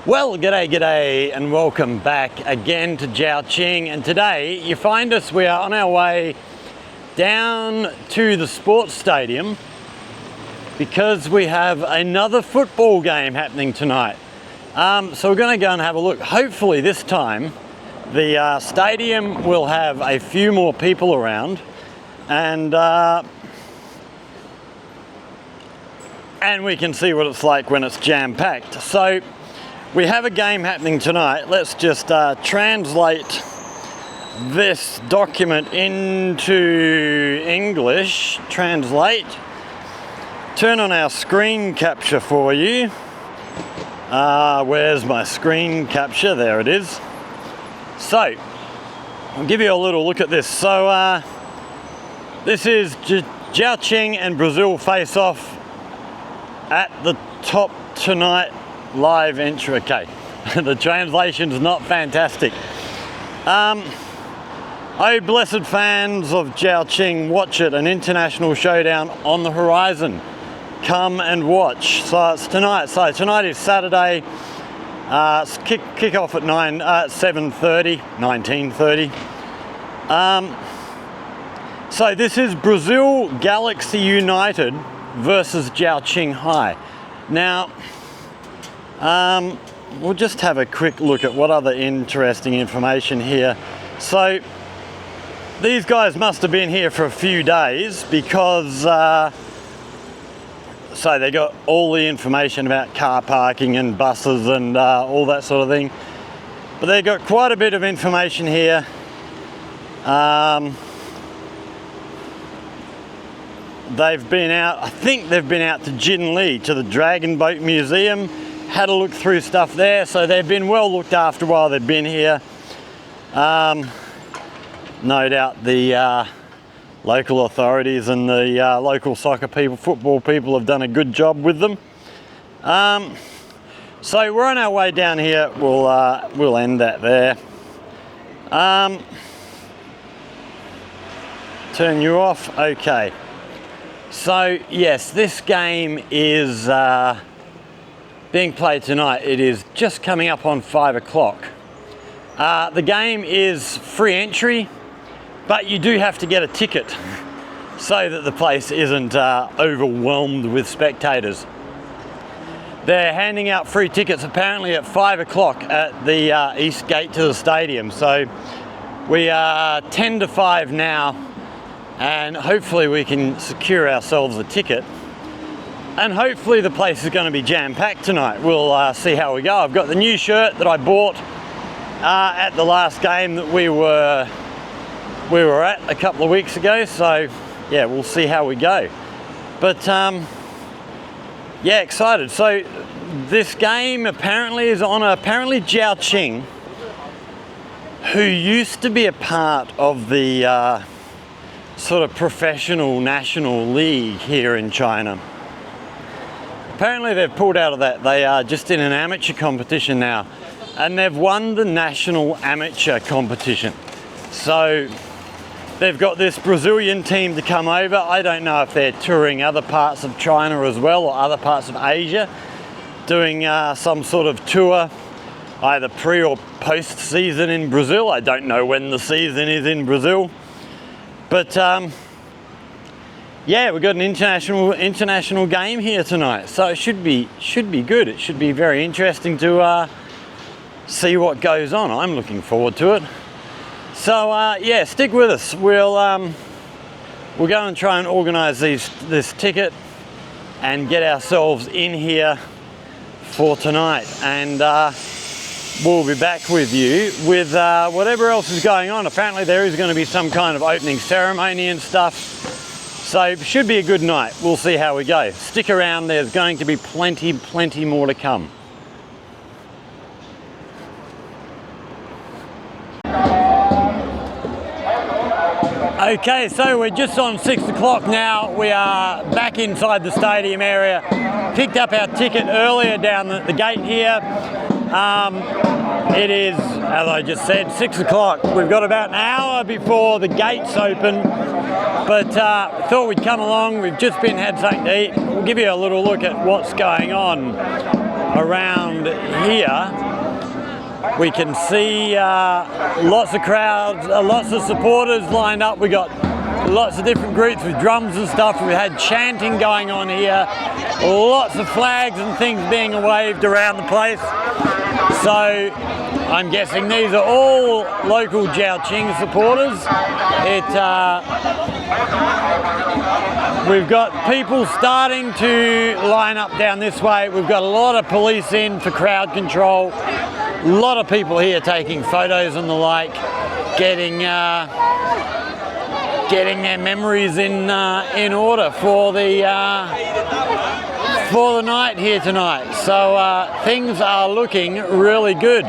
Well, g'day, and welcome back again to Zhaoqing. And today you find us, we are on our way down to the sports stadium because we have another football game happening tonight. So we're going to go and have a look. Hopefully this time the stadium will have a few more people around, and we can see what it's like when it's jam-packed. So we have a game happening tonight. Let's just translate this document into English. Translate. Turn on our screen capture for you. Where's my screen capture? There it is. So, I'll give you a little look at this. So, this is Zhaoqing and Brazil face off at the top tonight. Live entry. Okay, the translation's not fantastic. Oh, blessed fans of Zhaoqing, watch it, an international showdown on the horizon. Come and watch. So it's tonight. So tonight is Saturday. Kick off at 19:30. So this is Brazil Galaxy United versus Zhaoqing High. Now, we'll just have a quick look at what other interesting information here. So these guys must have been here for a few days because so they got all the information about car parking and buses and all that sort of thing. But they got quite a bit of information here. They've been out, I think they've been out to Jinli, to the Dragon Boat Museum. Had a look through stuff there, so they've been well looked after while they've been here. No doubt the local authorities and the local soccer people, football people have done a good job with them. So we're on our way down here. We'll end that there. Turn you off. Okay. So yes, this game is being played tonight. It is just coming up on 5 o'clock. The game is free entry, but you do have to get a ticket so that the place isn't overwhelmed with spectators. They're handing out free tickets apparently at 5 o'clock at the east gate to the stadium. So we are 10 to 5 now, and hopefully we can secure ourselves a ticket. And hopefully the place is going to be jam-packed tonight. We'll see how we go. I've got the new shirt that I bought at the last game that we were at a couple of weeks ago. So yeah, we'll see how we go. But yeah, excited. So this game apparently is on Zhaoqing, who used to be a part of the sort of professional national league here in China. Apparently they've pulled out of that. They are just in an amateur competition now, and they've won the national amateur competition. So they've got this Brazilian team to come over. I don't know if they're touring other parts of China as well, or other parts of Asia, doing some sort of tour, either pre or post season in Brazil. I don't know when the season is in Brazil, but yeah, we've got an international game here tonight, so it should be good. It should be very interesting to see what goes on. I'm looking forward to it. So yeah, stick with us. We'll go and try and organise this ticket and get ourselves in here for tonight, and we'll be back with you with whatever else is going on. Apparently there is going to be some kind of opening ceremony and stuff. So it should be a good night. We'll see how we go. Stick around, there's going to be plenty more to come. Okay, so we're just on 6 o'clock now. We are back inside the stadium area. Picked up our ticket earlier down the gate here. It is, as I just said, 6 o'clock. We've got about an hour before the gates open, but thought we'd come along. We've just had something to eat. We'll give you a little look at what's going on around here, we can see lots of crowds, lots of supporters lined up. We got lots of different groups with drums and stuff. We had chanting going on here, lots of flags and things being waved around the place. So I'm guessing these are all local Zhaoqing supporters. We've got people starting to line up down this way. We've got a lot of police in for crowd control. A lot of people here taking photos and the like, getting their memories in order for the night here tonight. So things are looking really good.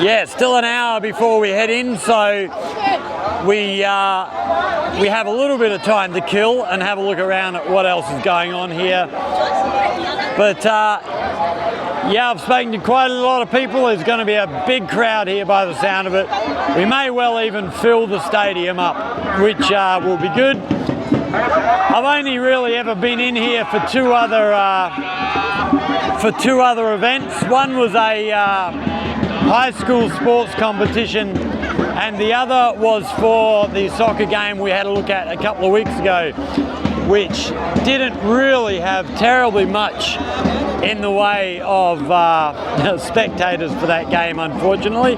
Yeah, still an hour before we head in, so we have a little bit of time to kill and have a look around at what else is going on here. But yeah, I've spoken to quite a lot of people. There's going to be a big crowd here by the sound of it. We may well even fill the stadium up, which will be good. I've only really ever been in here for two other events. One was a high school sports competition, and the other was for the soccer game we had a look at a couple of weeks ago, which didn't really have terribly much in the way of spectators for that game, unfortunately.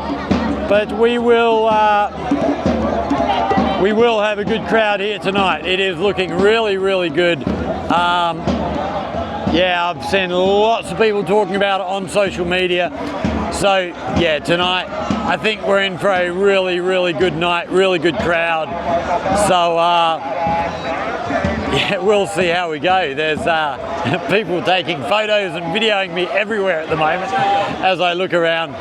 But we will have a good crowd here tonight. It is looking really, really good. Yeah, I've seen lots of people talking about it on social media. So yeah, tonight I think we're in for a really, really good night, really good crowd. So yeah, we'll see how we go. There's people taking photos and videoing me everywhere at the moment as I look around.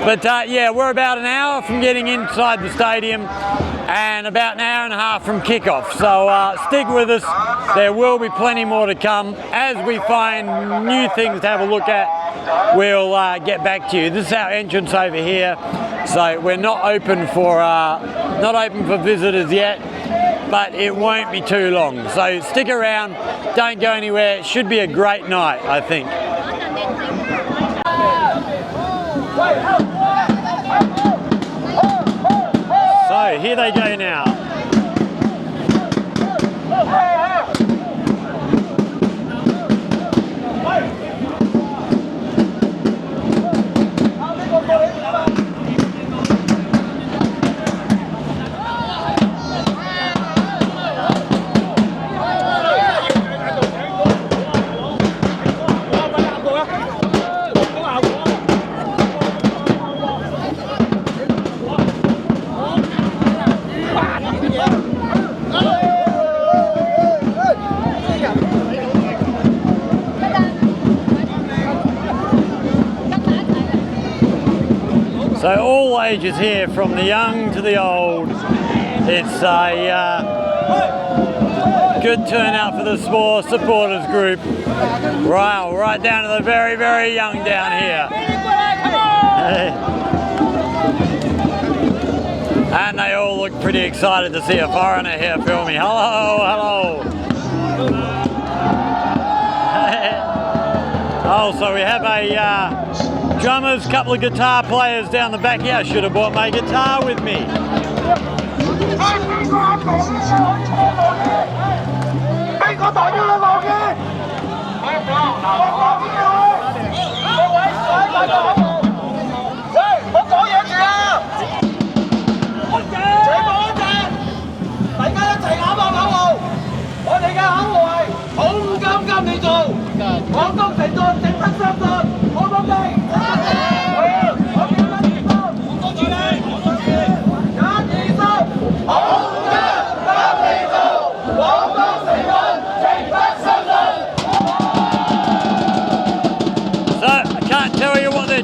But yeah, we're about an hour from getting inside the stadium and about an hour and a half from kickoff. So stick with us. There will be plenty more to come. As we find new things to have a look at, we'll get back to you. This is our entrance over here. So we're not open for visitors yet, but it won't be too long. So stick around, don't go anywhere. It should be a great night, I think. So here they go now. So all ages here, from the young to the old. It's a good turnout for the supporters group. Wow, right down to the very, very young down here. And they all look pretty excited to see a foreigner here filming. Hello, hello. Oh, so we have a drummers, couple of guitar players down the back here. I should have brought my guitar with me.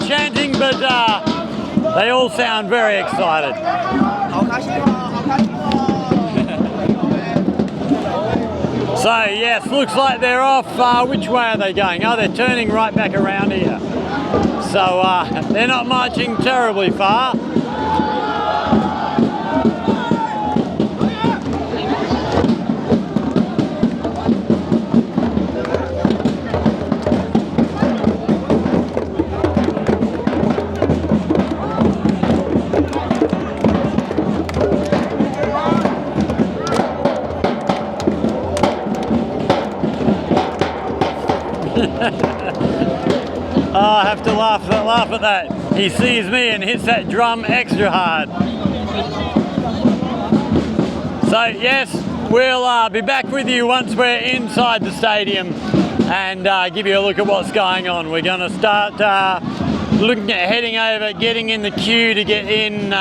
Chanting, but they all sound very excited. So yes, looks like they're off. Which way are they going? Oh, they're turning right back around here. So they're not marching terribly far. Oh, I have to laugh at that. He sees me and hits that drum extra hard. So yes, we'll be back with you once we're inside the stadium and give you a look at what's going on. We're going to start looking at heading over, getting in the queue to get in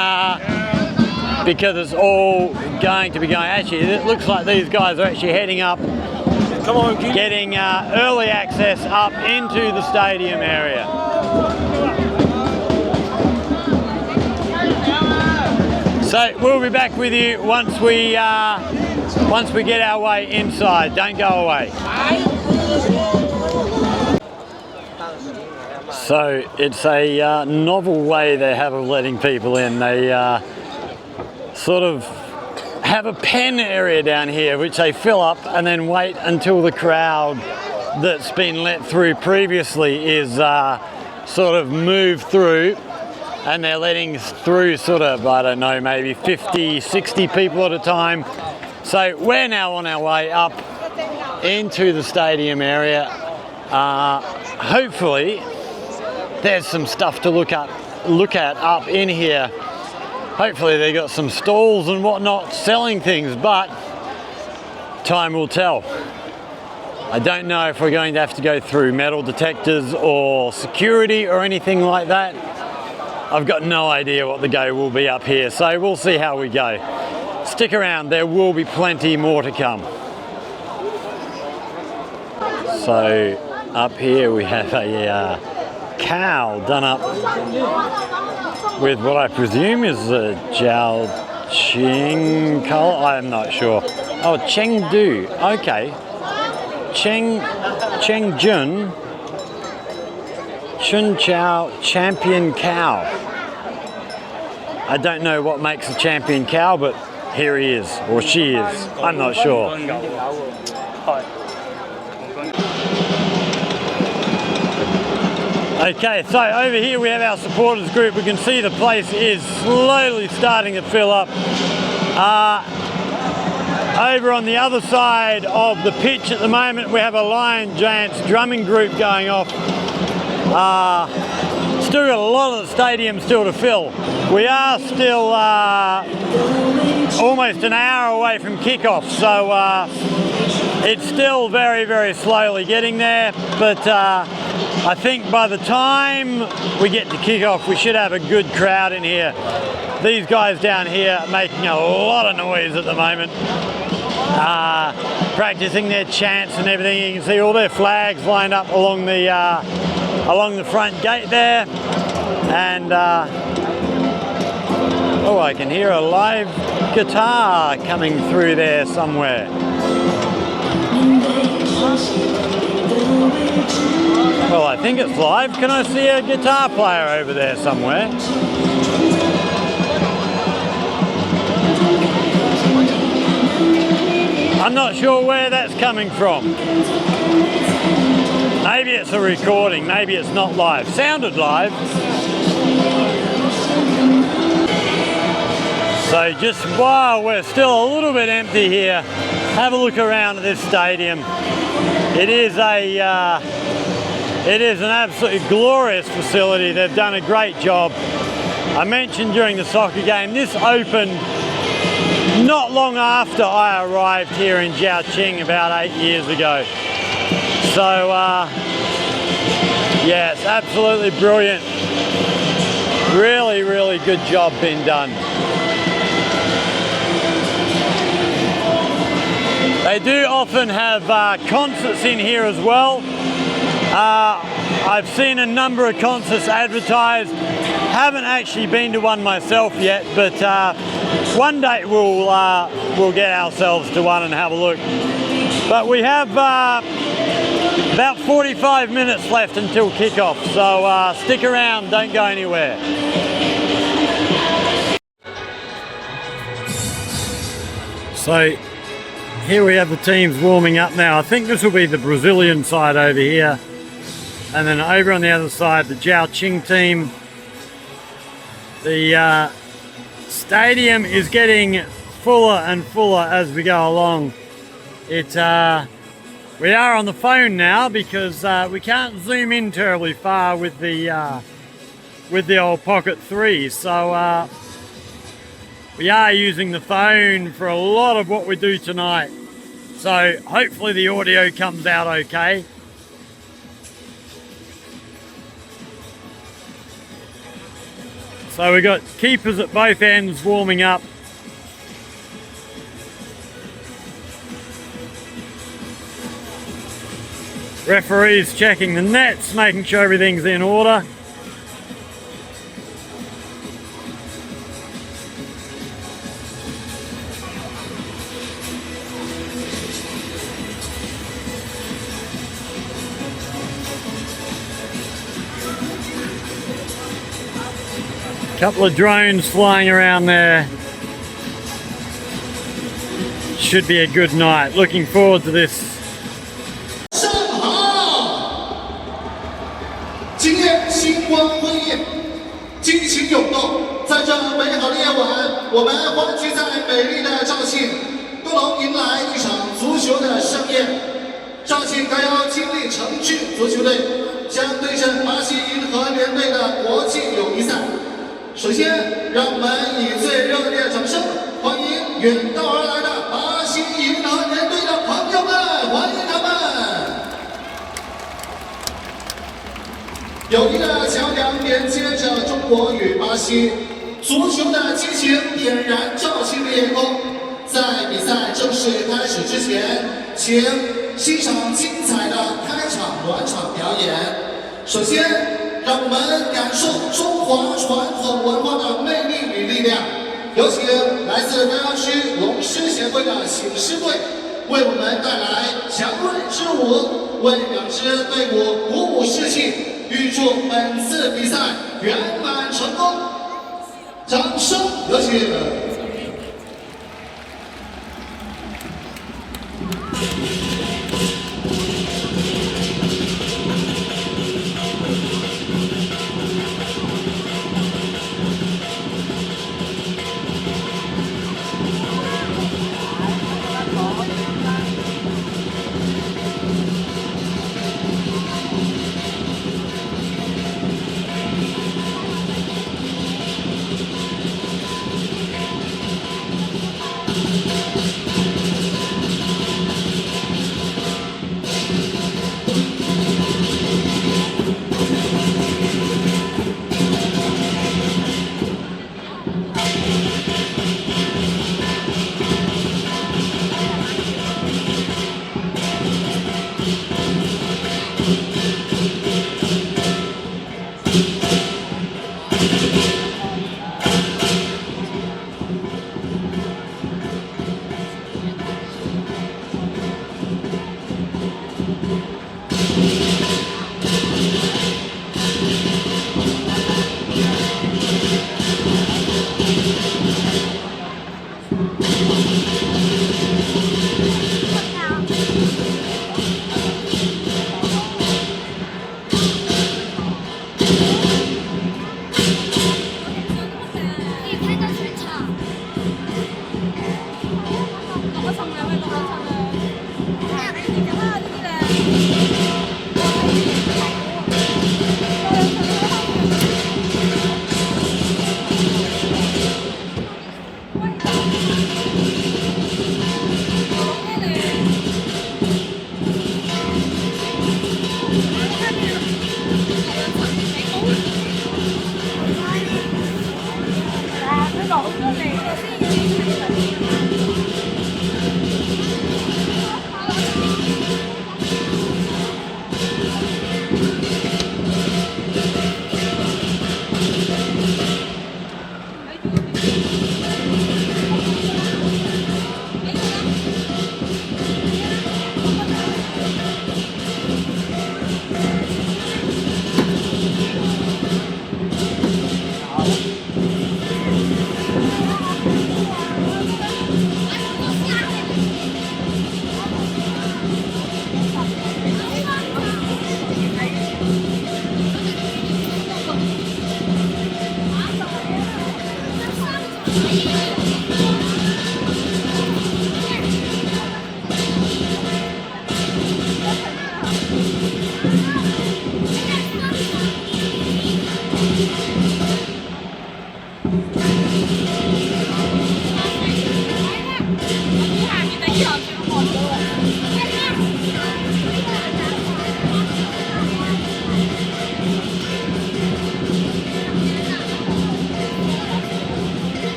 because it's all going to be going. Actually, it looks like these guys are actually heading up. Come on, getting early access up into the stadium area. So we'll be back with you once we get our way inside. Don't go away. So it's a novel way they have of letting people in. They sort of have a pen area down here which they fill up and then wait until the crowd that's been let through previously is sort of moved through, and they're letting through sort of, I don't know, maybe 50, 60 people at a time. So we're now on our way up into the stadium area. Hopefully there's some stuff to look at up in here. Hopefully they got some stalls and whatnot selling things, but time will tell. I don't know if we're going to have to go through metal detectors or security or anything like that. I've got no idea what the go will be up here, so we'll see how we go. Stick around, there will be plenty more to come. So up here we have a cow done up with what I presume is a Zhaoqing colour. I'm not sure. Oh, Chengdu. Okay. Chengjun Chun Chow champion cow. I don't know what makes a champion cow, but here he is, or she is. I'm not sure. Okay, so over here we have our supporters group. We can see the place is slowly starting to fill up. Over on the other side of the pitch at the moment, we have a Lion Giants drumming group going off. Still got a lot of the stadium still to fill. We are still almost an hour away from kickoff, so it's still very, very slowly getting there, but I think by the time we get to kickoff, we should have a good crowd in here. These guys down here are making a lot of noise at the moment, practicing their chants and everything. You can see all their flags lined up along the front gate there, and oh, I can hear a live guitar coming through there somewhere. Well, I think it's live. Can I see a guitar player over there somewhere? I'm not sure where that's coming from. Maybe it's a recording, maybe it's not live. Sounded live. So just while we're still a little bit empty here, have a look around at this stadium. It is an absolutely glorious facility. They've done a great job. I mentioned during the soccer game, this opened not long after I arrived here in Zhaoqing about 8 years ago. So yeah, it's absolutely brilliant. Really, really good job being done. They do often have concerts in here as well. I've seen a number of concerts advertised. Haven't actually been to one myself yet, but one day we'll get ourselves to one and have a look. But we have about 45 minutes left until kickoff, so stick around, don't go anywhere. So here we have the teams warming up now. I think this will be the Brazilian side over here. And then over on the other side, the Zhaoqing team. The stadium is getting fuller and fuller as we go along. It We are on the phone now because we can't zoom in terribly far with the old Pocket 3, so we are using the phone for a lot of what we do tonight. So hopefully the audio comes out okay. So we've got keepers at both ends warming up. Referees checking the nets, making sure everything's in order. Couple of drones flying around there. Should be a good night. Looking forward to this. 今夜星光辉映，激情涌动，在这美好的夜晚，我们欢聚在美丽的肇庆，共同迎来一场足球的盛宴。肇庆该邀金力城市足球队将对阵巴西银河联队的国际友谊赛。首先，让我们以最热烈的掌声欢迎远道而来的巴西银河联队的朋友们，欢迎他们！ 友谊的桥梁连接着中国与巴西，足球的激情点燃肇庆的夜空。在比赛正式开始之前，请欣赏精彩的开场暖场表演。首先，让我们感受中华传统文化的魅力与力量。有请来自丹阳区龙狮协会的醒狮队为我们带来祥瑞之舞，为两支队伍鼓舞士气。 预祝本次比赛圆满成功！掌声有请。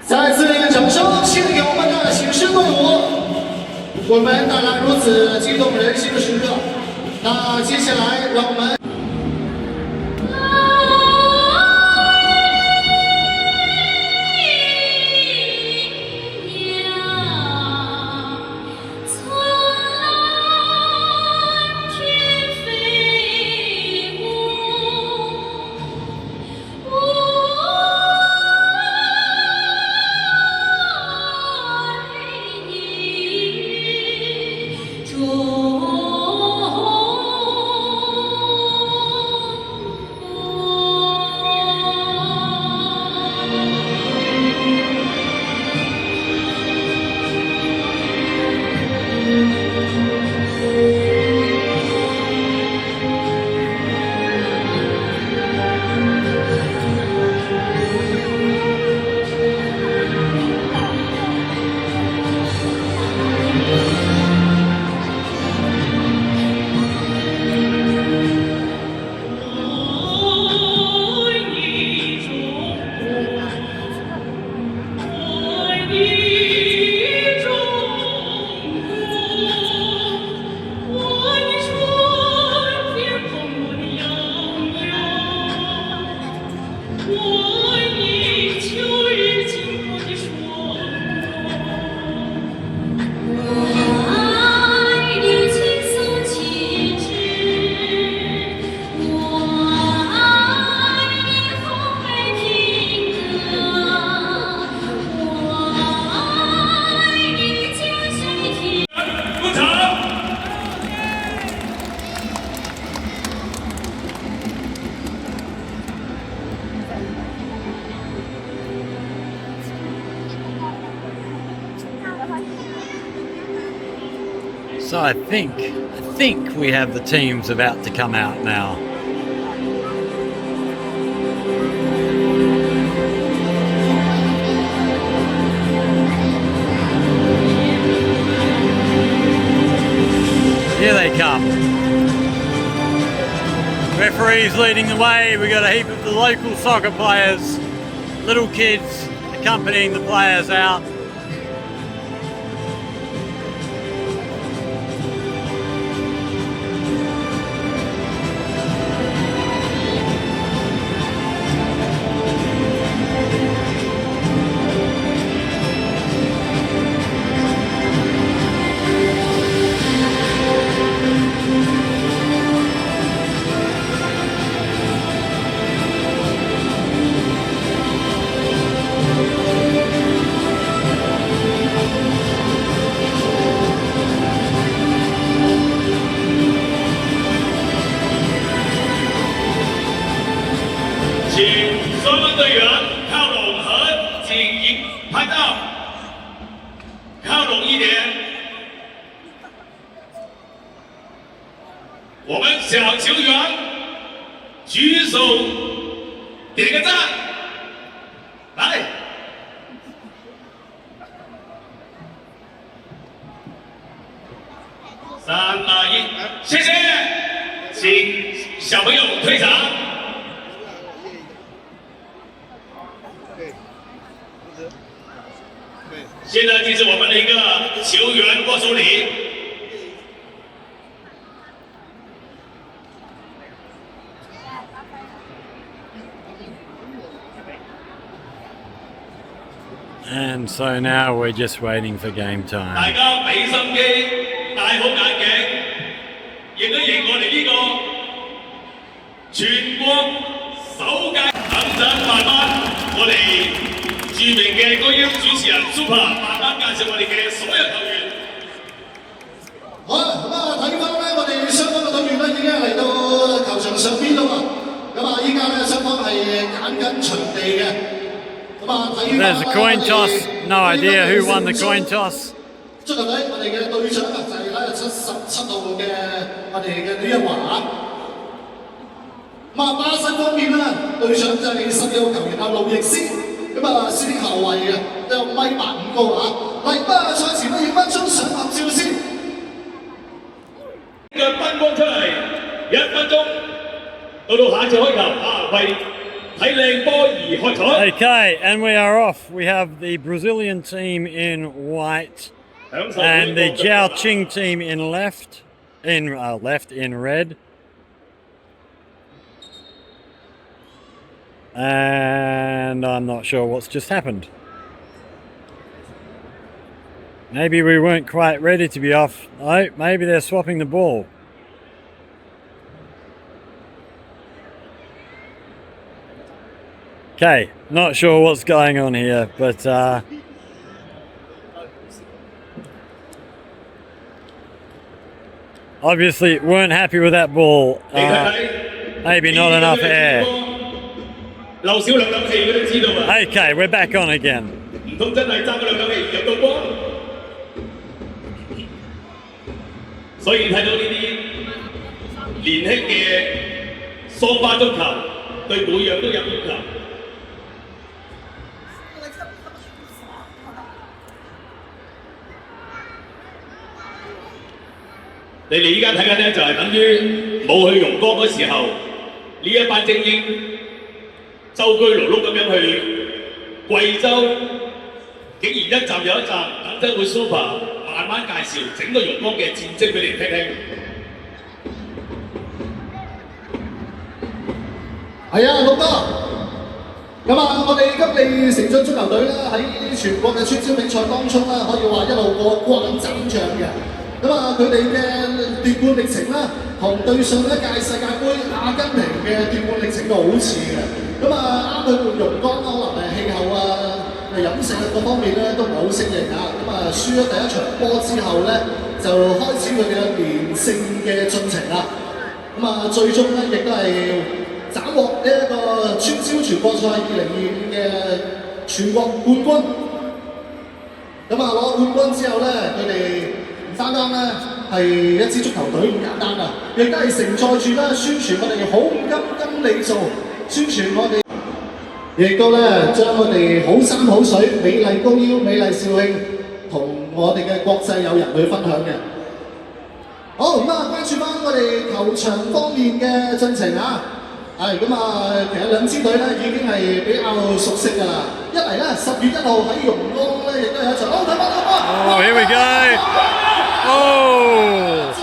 再次一个掌声，献给我们的醒狮队伍，我们带来如此激动人心的时刻。那接下来，让我们。 So I think we have the teams about to come out now. Here they come. Referees leading the way. We got a heap of the local soccer players, little kids accompanying the players out. And so now we're just waiting for game time. 大家俾心機，戴好眼鏡，認一認我哋呢個全國首屆。等陣慢慢，我哋著名嘅高音主持人 Super 慢慢介紹我哋嘅所有球員。好啦，咁啊睇翻咧，我哋雙方嘅隊員咧已經嚟到球場上邊啦嘛。咁啊，依家咧雙方係揀緊場地嘅。 There's a coin toss. No idea who won the coin toss. 足球隊我哋嘅隊長啊，就係喺77號嘅我哋嘅李一華。咁啊，巴西方面咧，隊長就係12號球員啊路易斯。咁啊，司令後衞嘅都有1.85米高啊。嚟，咁啊，賽前咧影翻張相合照先。嘅燈光出嚟，1分鐘到下一次開球啊，為睇靚波而開彩， Okay, and we are off. We have the Brazilian team in white 享受 and the 每個腳 Zhaoqing team in left in red. And I'm not sure what's just happened. Maybe we weren't quite ready to be off. Oh, maybe they're swapping the ball. Okay, not sure what's going on here, but obviously weren't happy with that ball. 你睇睇 Maybe not enough air. 漏少兩口氣佢都知道啊！ Okay, we're back on again. 唔通真係爭嗰兩口氣入到波？所以睇到呢啲年輕嘅桑巴足球對每樣都有要求。你哋依家睇緊咧，就係等於冇去榕江嗰時候，呢一班精英周居勞碌咁樣去貴州，竟然一站又一站，等陣會 Super 慢慢介紹整個榕江嘅戰績俾你聽聽。係啊，老哥。咁啊，我哋吉利誠信足球隊咧喺全國嘅村超比賽當中咧，可以話一路過關斬將嘅。咁啊，佢哋嘅奪冠歷程啦，同對上一屆世界盃阿根廷嘅奪冠歷程都好似嘅。咁啊，啱去榕江可能氣候啊、飲食各方面咧都唔係好適應啊。咁啊，輸咗第一場波之後咧，就開始佢哋嘅連勝嘅進程啦。咁啊，最終咧亦都係斬獲呢一個村超全國賽2025嘅全國冠軍。咁啊，攞冠軍之後咧，佢哋單單咧係一支足球隊咁簡單啊，亦都係承載住咧宣傳我哋好金跟你做，宣傳我哋，亦都咧將我哋好山好水、美麗高腰、美麗肇慶同我哋嘅國際友人去分享嘅。好咁啊，關注翻我哋球場方面嘅進程啊！係咁啊，其實兩支隊咧已經係比較熟悉㗎啦。一嚟咧10月1號喺榕江咧亦都有一場，好睇翻睇翻。Oh, here we go. Oh!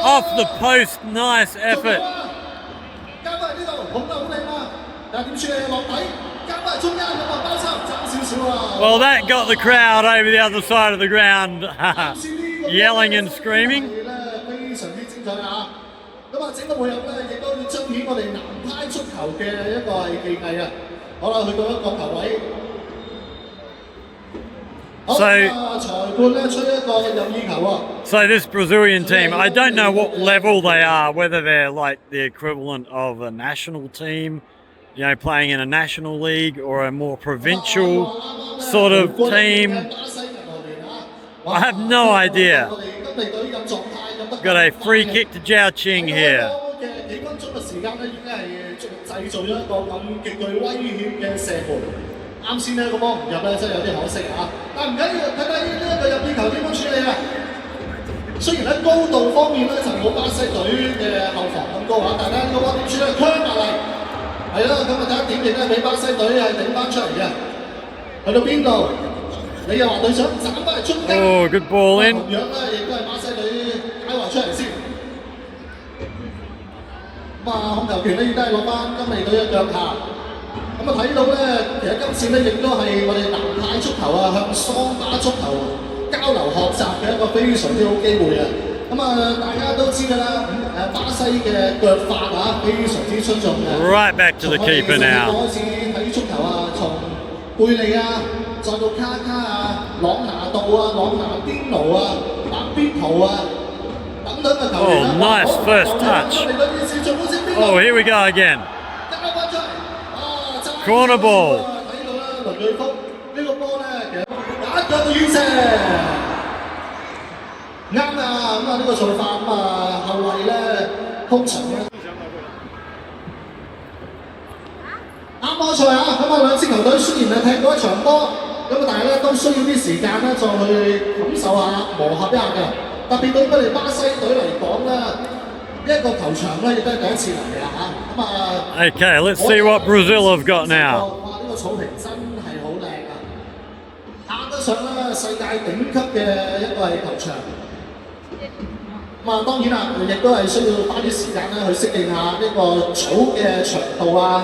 Off the post, nice effort. Well, that got the crowd over the other side of the ground yelling and screaming. 咁啊，整個配合咧，亦都要彰顯我哋南派足球嘅一個係技藝啊！好啦，去到一個球位。So this Brazilian team, I don't know what level they are, whether they're like the equivalent of a national team, you know, playing in a national league, or a more provincial sort of team. I have no idea. Got a free kick to Zhaoqing here. 啱先呢個波唔入咧，真係有啲可惜啊！但唔緊要，睇睇呢一個入意球點樣處理啊！雖然喺高度方面咧就冇巴西隊嘅後防咁高啊，但係呢個波點處理，curve埋嚟，係啦，咁啊睇下點亦都係俾巴西隊係頂翻出嚟嘅。去到邊度？你又話對手斬翻嚟中間。Oh, good ball in. 同樣咧，亦都係巴西隊解圍出嚟先。咁啊，控球權咧亦都係落翻金利隊嘅腳下。咁啊睇到咧，其實今次咧亦都係我哋南派足球啊，向桑打足球交流學習嘅一個非常之好機會啊！咁啊，大家都知㗎啦，巴西嘅腳法啊，非常之出眾嘅。Right back to the keeper now. 開始睇足球啊，從貝利啊，再到卡卡啊、朗拿度啊、朗拿甸奴啊、白邊圖啊等等嘅球員啊。Oh, nice first touch. Oh, here we go again. Corner ball. 睇到啦，倫瑞福呢個波咧，其實打腳到遠射，啱啊！咁啊呢個做法咁啊後衞咧通常咧啱開賽啊！咁啊兩支球隊雖然係踢過一場波，咁啊但係咧都需要啲時間咧再去感受下磨合一下嘅。特別對我哋巴西隊嚟講咧，一個球場咧亦都係第一次嚟嘅嚇，咁啊 Okay, let's see what Brazil have got now. 哇！呢個草坪真係好靚啊，撐得上啦世界頂級嘅一個係球場。咁啊當然啦，亦都係需要花啲時間咧去適應下呢個草嘅長度啊，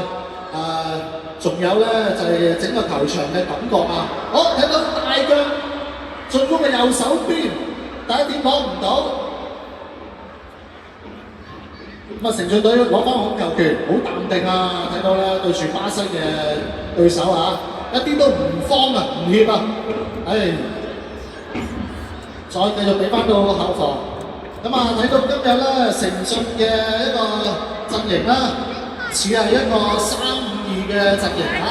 仲有咧就係整個球場嘅感覺啊。好，睇到大腳進攻嘅右手邊，第一點攞唔到。咁啊，成隊隊攞翻控球權，好淡定啊！睇到啦，對住巴西嘅對手啊，一啲都唔慌啊，唔怯啊！再繼續俾翻到後防。咁啊，睇到今日咧成信嘅一個陣型啦，似係一個3-5-2嘅陣型嚇。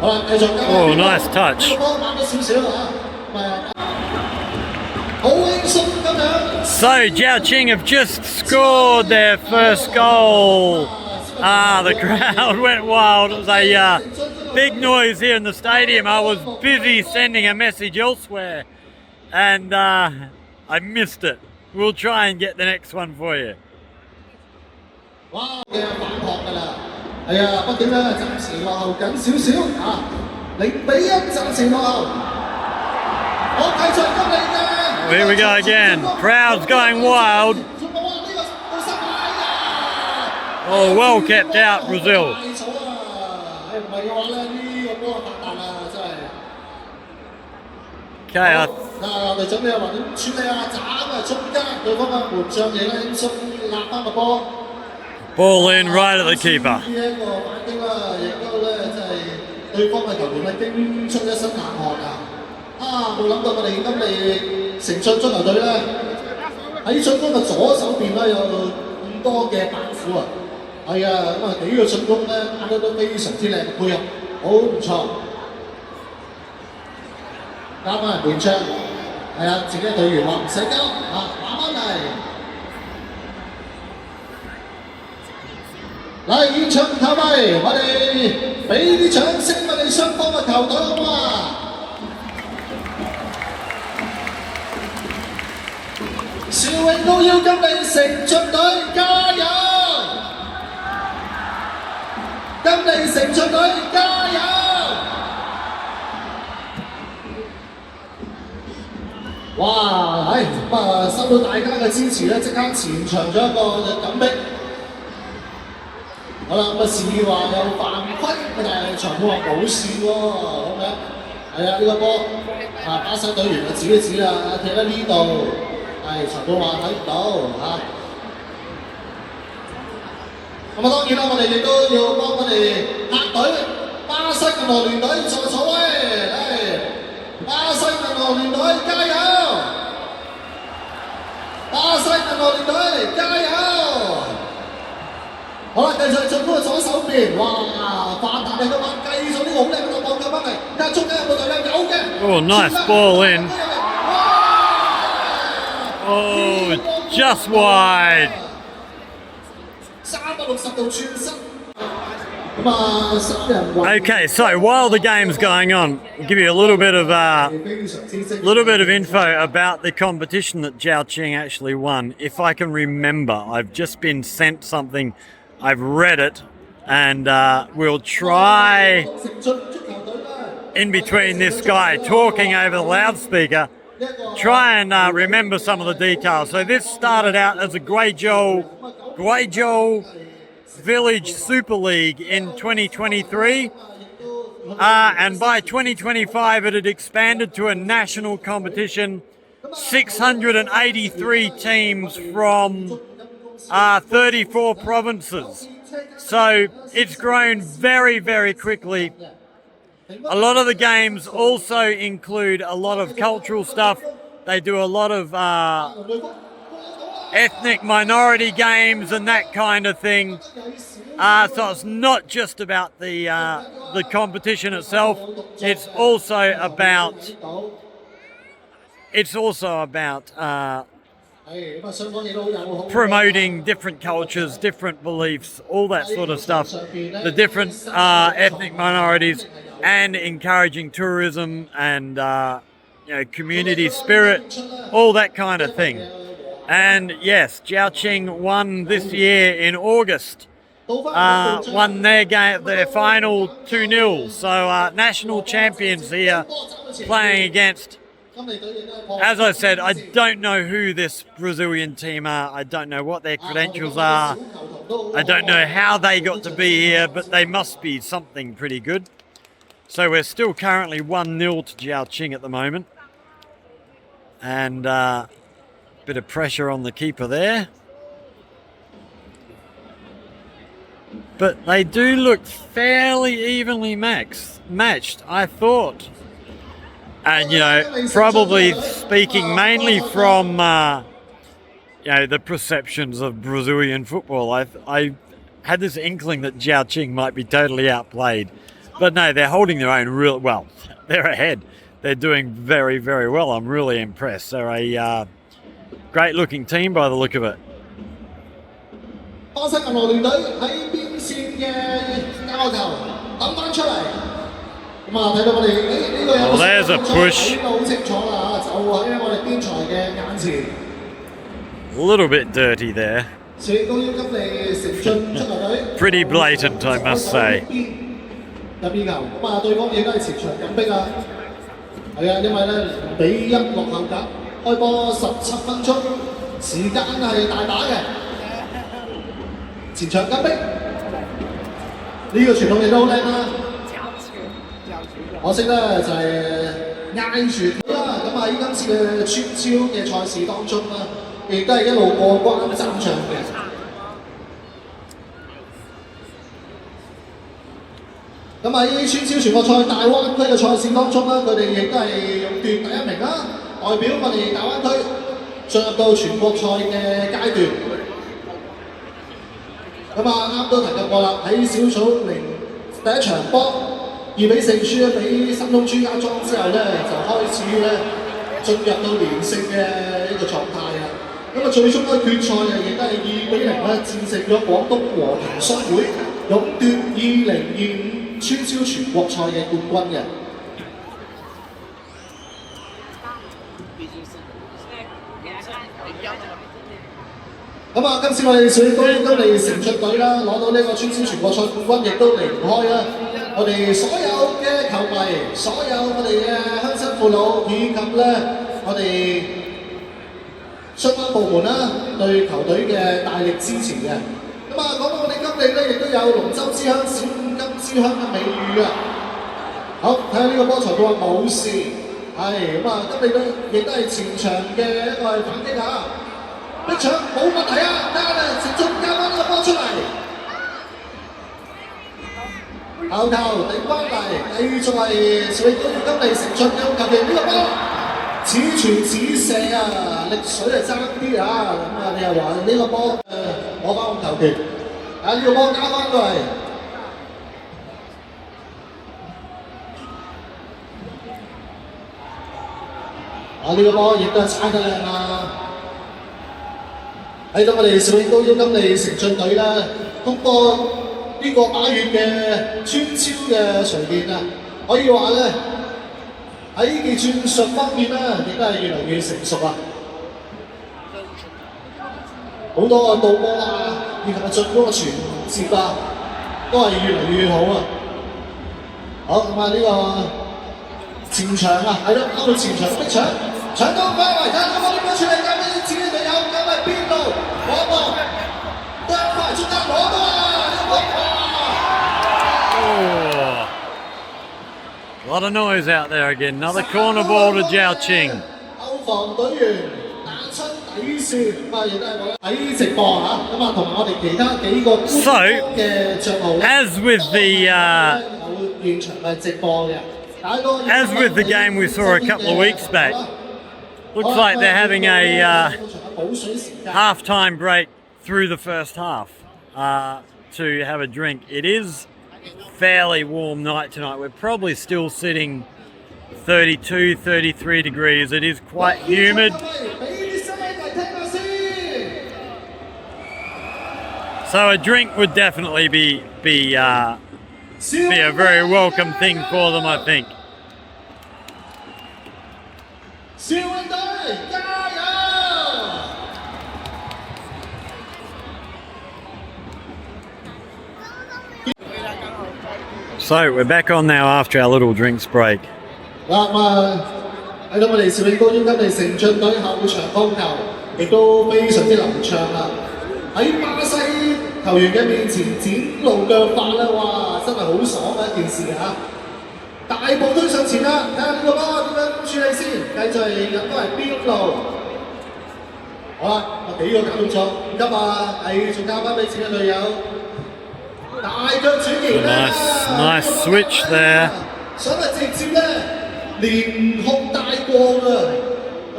好啦，繼續跟。Oh, nice touch. 波慢咗少少啊，好輕鬆咁樣。So Zhaoqing have just scored their first goal. The crowd went wild. It was a big noise here in the stadium. I was busy sending a message elsewhere, and I missed it. We'll try and get the next one for you. 哇！嘅反撲㗎啦，係啊，畢竟咧暫時落後緊少少啊，0-1暫時落後。我繼續今你嘅。Here we go again. Crowd's going wild. Oh, well kept out, Brazil. Okay, ball in right at the keeper. 冇諗到我哋今日誠信足球隊咧喺進攻嘅左手邊咧有咁多嘅板斧啊！係啊，咁啊幾個進攻咧打得都非常之靚嘅配合，好唔錯。交翻人換槍，係啊，自己隊員話唔使交啊，打翻嚟。嚟現場球迷，我哋俾啲掌聲我哋雙方嘅球隊好嘛？邵永都要今日誠信隊加油！今日誠信隊加油！哇！咁啊，收到大家嘅支持咧，即刻前場咗一個緊逼。好啦，咁啊示意話有犯規，但係裁判話冇事喎，咁樣係啊，呢個波巴西隊員就指一指啦，踢喺呢度。係裁判話睇唔到嚇。咁當然啦，我哋亦都要幫我哋客隊巴西銀河聯隊助助威，巴西銀河聯隊加油！巴西銀河聯隊加油！好啦，繼續進攻嘅左手邊，哇！反彈嚟嘅話，繼續呢個好靚嘅網救翻嚟，睇下中間有冇隊友有嘅。Oh, nice ball in. Oh, just wide. 360度轉身。Okay, so while the game's going on, I'll give you a little bit of info about the competition that Zhaoqing actually won. If I can remember, I've just been sent something, I've read it, and we'll try in between this guy talking over the loudspeaker. Try and remember some of the details. So this started out as a Guizhou Village Super League in 2023, and by 2025 it had expanded to a national competition. 683 teams from 34 provinces. So it's grown very, very quickly. A lot of the games also include a lot of cultural stuff. They do a lot of ethnic minority games and that kind of thing. So it's not just about the competition itself. It's also about promoting different cultures, different beliefs, all that sort of stuff. The different ethnic minorities. And encouraging tourism and community spirit, all that kind of thing. And yes, Zhaoqing won this year in August. Won their final 2-0. So national champions here playing against, as I said, I don't know who this Brazilian team are. I don't know what their credentials are. I don't know how they got to be here, but they must be something pretty good. So we're still currently 1-0 to Zhaoqing at the moment. And bit of pressure on the keeper there. But they do look fairly evenly matched, I thought. And, you know, probably speaking mainly from, you know, the perceptions of Brazilian football. I had this inkling that Zhaoqing might be totally outplayed. But no, they're holding their own real well. They're ahead. They're doing very, very well. I'm really impressed. They're a great-looking team by the look of it. 巴西銀河聯隊喺邊線嘅交球抌翻出嚟，咁啊睇到我哋呢個有睇得好清楚啦，就喺我哋邊裁嘅眼前。A little bit dirty there. 前高要金利成進足球隊。Pretty blatant, I must say. 入邊球，咁啊對方亦都係前場緊逼啊，係啊，因為咧0-1落後㗎，開波17分鐘，時間係大把嘅。 前場緊逼，呢個傳統亦都好靚啦。可惜咧就係挨住啦。咁喺今次嘅村超嘅賽事當中啦，亦都係一路過關斬將嘅。咁喺村超全國賽大灣區嘅賽事當中啦，佢哋亦都係勇奪第1名啦，代表我哋大灣區進入到全國賽嘅階段。 咁啊，啱都提及過啦，喺小組第一場波2-4輸咗俾新東朱家莊之後咧，就開始咧進入到連勝嘅一個狀態啊。咁啊，最終嘅決賽啊，亦都係2-0咧戰勝咗廣東和平商會，勇奪2025村超全國賽嘅冠軍嘅。 咁啊，今次我哋水高都嚟成出隊啦，攞到呢個村超全國賽冠軍，亦都離唔開啦。我哋所有嘅球迷，所有我哋嘅鄉親父老，以及咧我哋相關部門啦，對球隊嘅大力支持嘅。咁啊，講到我哋今年咧，亦都有龍舟之鄉、小五金之鄉嘅美譽啊。好，睇下呢個波裁判話冇事，係咁啊，今年都亦都係前場嘅一個反擊嚇。 逼搶冇問題啊！睇下咧，成進加翻個波出嚟，後頭頂翻嚟，繼續係水高要金利成進嘅球員呢個波，似傳似射啊！力水係爭啲啊！咁啊，你又話呢個波攞翻個球權，啊呢個波加翻過嚟。 啊！呢個波亦都係踩得靚啊！睇到我哋小英高腰金利成進隊啦，通過呢個把月嘅村超嘅錘煉啊，可以話咧喺技戰術方面咧，亦都係越嚟越成熟啊！好多個導波啊，以及係進攻嘅傳接啊，都係越嚟越好啊！好咁啊，呢個前場啊，係咯，包到前場逼搶，搶到翻嚟，睇下攞啲波出嚟，交俾自己隊友，交俾邊度？攞波，得快中間攞到啊！Oh, a lot of noise out there again. Another corner ball to Zhaoqing. 後防隊員打出底線，咁啊亦都係我喺直播嚇，咁啊同埋我哋其他幾個官方嘅帳號咧， as with the 現場嘅直播嘅。 As with the game we saw a couple of weeks back, looks like they're having a half-time break through the first half to have a drink. It is fairly warm night tonight. We're probably still sitting 32, 33 degrees. It is quite humid. So a drink would definitely be a very welcome thing for them, I think. So we're back on now after our little drinks break. 嗱咁啊，睇到我哋攝影高腰金利成進隊後場控球，亦都非常之流暢啦。喺巴西球員嘅面前展露腳法咧，哇！真係好爽嘅一件事嚇。大步推上前啦，睇下呢個波點樣處理先，繼續係入都係邊路。好啦，我幾個假動作，今日繼續交翻俾自己嘅隊友。大腳轉型咧 Nice switch there. 想係直接咧連控帶過㗎。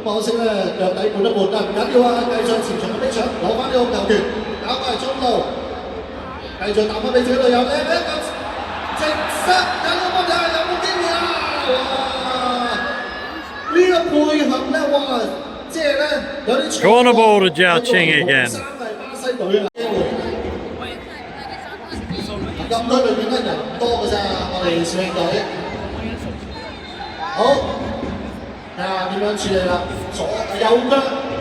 咁可惜咧腳底撥一撥，但唔緊要啊，繼續前場嘅逼搶，攞翻呢個球權，打翻嚟中路，繼續打翻俾自己隊友咧，一個直塞，有個波就有冇機會啊！哇！呢個配合咧，哇！即係咧有啲 Corner ball to Zhaoqing again. 三係巴西隊啊！禁區裏面咧人唔多㗎咋，我哋攝影隊。好，睇下點樣處理啦。右腳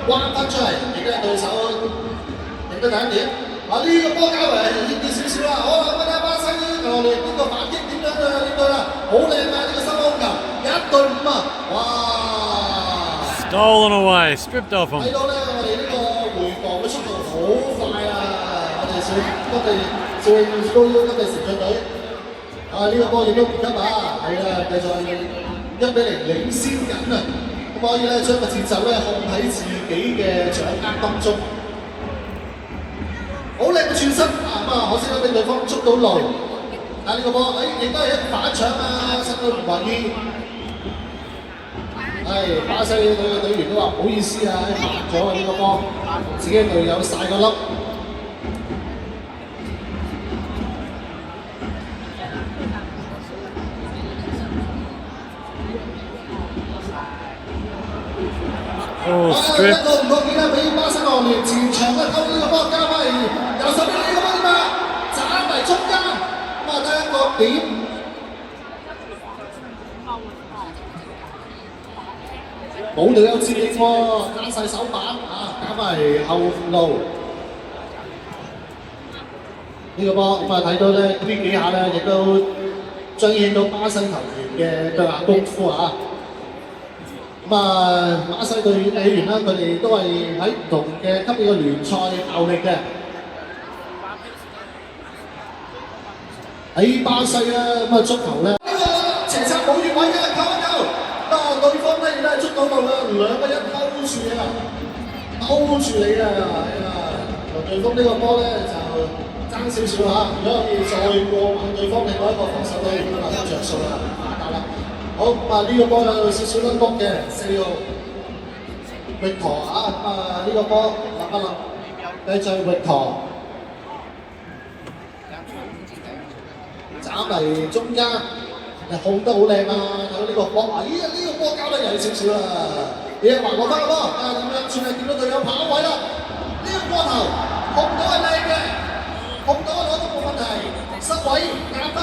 彎翻出嚟，亦都係對手影得第一點。啊，呢個波較為協調少少啦。好啦，咁睇下巴西球員呢個反擊點樣啊？呢隊啦，好靚啊！呢個新空球1對5啊！哇 Stolen away, stripped off 睇 him. 到咧，我哋呢個回防嘅速度好快啊！我哋小高腰今日成進隊啊，呢個波亦都唔急啊，係啦，繼續1-0領先緊啊！咁可以咧將個節奏咧控喺自己嘅掌握當中。好靚嘅轉身啊！咁啊，可惜咧俾對方捉到路。但係呢個波，亦都係一反搶啊！身都唔為意。巴西隊嘅隊員都話唔好意思啊，慢咗啊呢個波，自己隊友晒個粒。Oh, strip. 一個唔覺見啦，俾巴西球員前場咧偷呢個波交翻嚟，右手邊呢個波點啊？斬嚟中間，咁啊得一個點。冇隊友接應喎，加晒手板啊，加翻嚟後路。呢個波咁啊睇到咧呢幾下咧，亦都彰顯到巴西球員嘅腳下功夫啊！咁啊，巴西隊員啦，佢哋都係喺唔同嘅級別嘅聯賽效力嘅。喺巴西咧，咁啊足球咧，呢個斜插冇越位嘅，扣一扣。啊，對方咧亦都係捉到路啦，兩個一勾住啊，勾住你啊，係啊，同對方呢個波咧就爭少少嚇，如果可以再過問對方另外一個防守隊員啦，有着數啦，打啦。好，咁啊呢個波有少少甩碌嘅，4號域陀啊，咁啊呢個波立一立，繼續域陀，斬嚟中間。控得好靚啊！睇到呢個波，咦呢個波交得有少少啦。你係橫過翻個波，啊點樣算係見到隊友跑位啦？呢個波頭控到係靚嘅，控到攞都冇問題。失位夾分，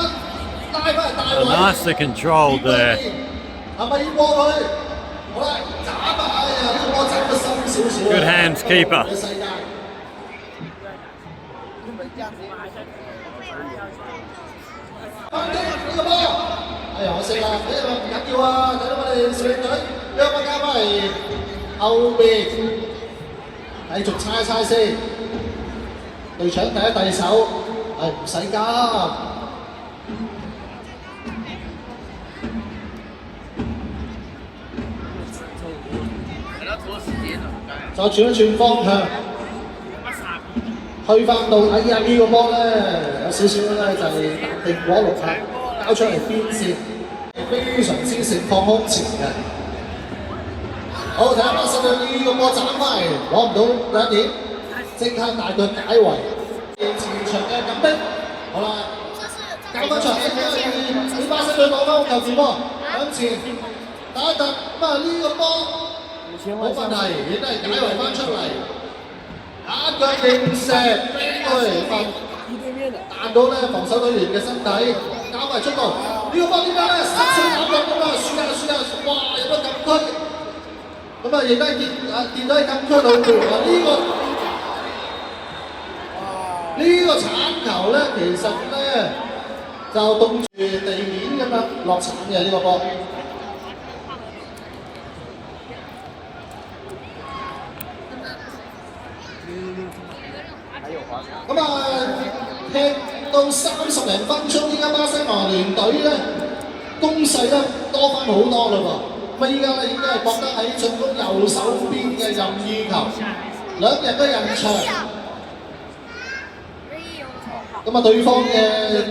拉翻嚟大位。Nicely controlled there. 係咪要過佢？好啦，斬啊！哎呀，呢個波斬得深少少。Good hands, keeper. 呢個波，哎呀可惜啦，唔緊要啊，睇到我哋攝影隊將個交翻嚟後邊，繼續猜先，隊長第一第手，係唔使加。再轉一轉方向，去翻到哎呀呢個波咧有少少咧就係定果綠啊，交出嚟邊線，非常之盛放空前嘅。好，睇下巴西隊呢個波斬翻嚟，攞唔到第一點，即刻大腳解圍，前場嘅緊逼，好啦，交翻場俾巴西隊攞翻個球權波，向前打一突，咁啊呢個波冇問題，亦都係解圍翻出嚟。打腳勁射，飛過嚟彈到咧防守隊員嘅身體，交埋出路。呢個波點解咧？失速打腳咁啊！輸啊！哇！入咗禁區，咁啊亦都係見到喺禁區裏邊啊！呢個鏟球咧，其實咧就凍住地面咁樣落產嘅呢個波。咁啊，踢到30零分鐘，依家巴西馬聯隊咧攻勢咧多翻好多嘞喎。咁啊，依家咧已經係博得喺進攻右手邊嘅任意球，兩人都人長。咁啊，對方嘅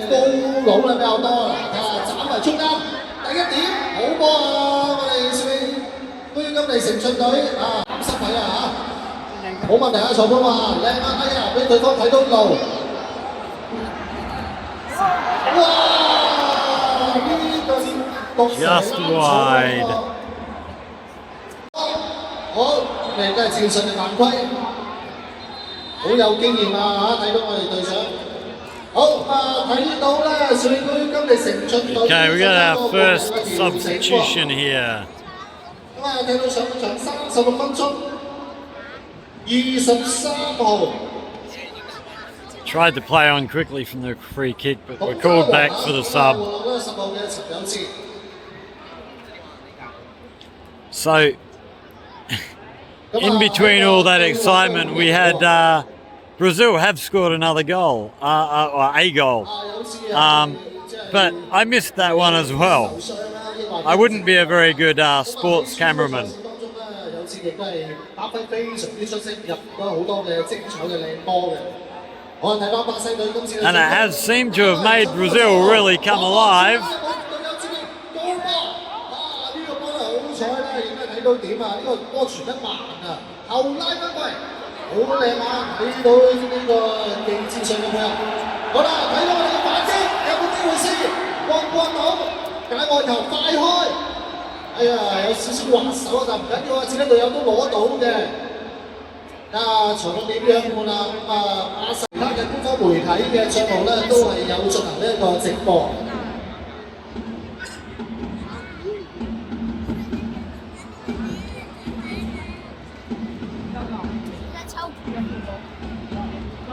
高佬咧比較多啦，斬埋中間，第一點好波啊！我哋攝影杯金利城進隊啊，啱失位啊嚇，冇問題啊，裁判話靚啊，哎呀，俾對方睇到路，哇！呢個Just wide。好，你都係戰術嘅犯規，好有經驗啊嚇！睇到我哋隊長。好啊，睇到咧，水區今日成進隊。Okay, we got our first substitution here. 咁啊，睇到上場36分鐘，23號。Tried to play on quickly from the free kick, but we're called back for the sub. So, in between all that excitement, we had Brazil have scored another goal, or a goal. But I missed that one as well. I wouldn't be a very good sports cameraman. And it has seemed to have made Brazil really come alive.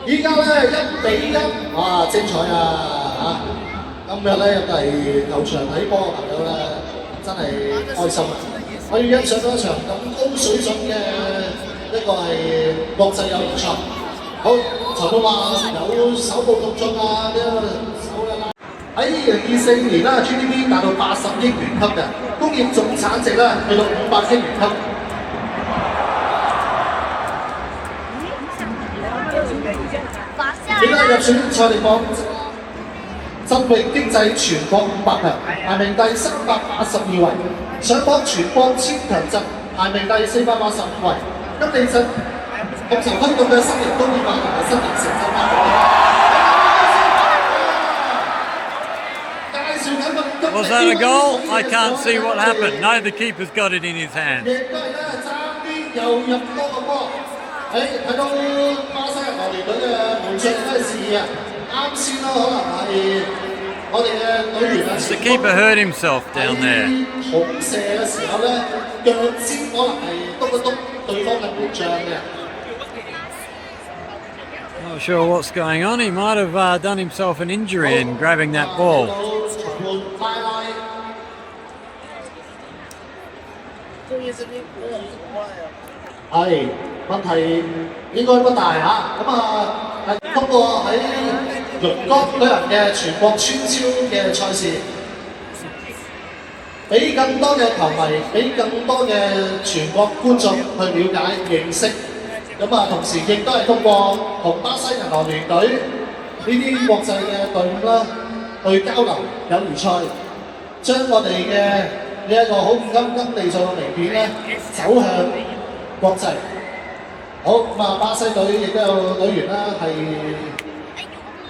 依家咧1比1，哇！精彩啊！今日咧入嚟球場睇波嘅朋友咧，真係開心啊！可以欣賞到一場咁高水準嘅一個係國際友誼賽。好，裁判話有手部動作啊，呢個手嘅拉。喺2024年啦 ，GDP 達到80億元級嘅，工業總產值咧去到500億元級。記得入選賽地榜振榮經濟全國500強，排名第382位；上榜全國千強陣，排名第485位。今地陣共同推動嘅新型工業化同埋新型城鎮化。Was that a goal? I can't see what happened. No, the keeper's got it in his hand. 亦都係咧，爭啲又入多個波。睇到巴西人球聯隊嘅門將都係示意啊！啱先咯，可能係我哋嘅隊員啊。The keeper hurt himself down there. 捅射嘅時候咧，腳尖可能係篤一篤對方嘅門將嘅。Not sure what's going on. He might have done himself an injury in grabbing that ball. 係問題應該不大嚇，咁係通過喺倫敦舉行嘅全國村超嘅賽事，俾更多嘅球迷，俾更多嘅全國觀眾去了解認識，咁啊同時亦都係通過同巴西銀行聯隊呢啲國際嘅隊伍啦去交流友誼賽，將我哋嘅呢一個好金地做嘅名片咧走向國際。好咁啊，巴西隊亦都有隊員啦，係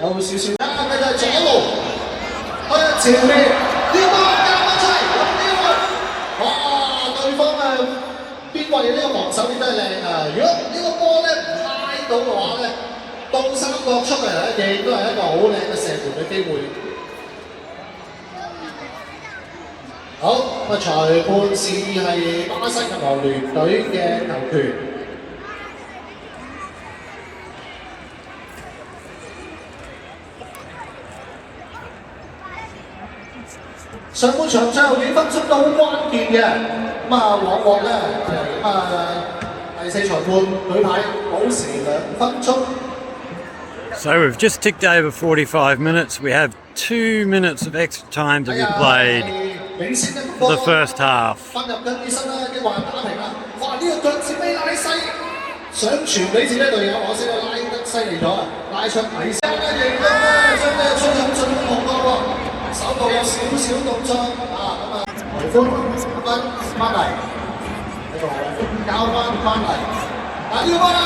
有少少啊，佢就係左路去前面，呢個交翻出嚟，哇！對方啊邊位呢個防守亦都係靚啊！如果呢個波咧唔拉到嘅話咧，倒三角出嚟咧，亦都係一個好靚嘅射門嘅機會。好，咁啊裁判示意係巴西銀行聯隊嘅球權。上半場最後幾分鐘都好關鍵嘅，咁啊往往咧第四裁判舉牌補時2分鐘。So we've just ticked over 45 minutes. We have 2 minutes of extra time to be played for the first half. 翻入更衣室啦，嘅話打平啦，哇！呢個腳趾尾拉西，想傳俾自己隊友，可惜拉得犀利咗啊，拉出底線啦，贏啦，將呢個出口進攻好多喎，手部有少少動作啊，咁啊，回寬翻嚟，呢個回寬交翻嚟，啊呢個波啦，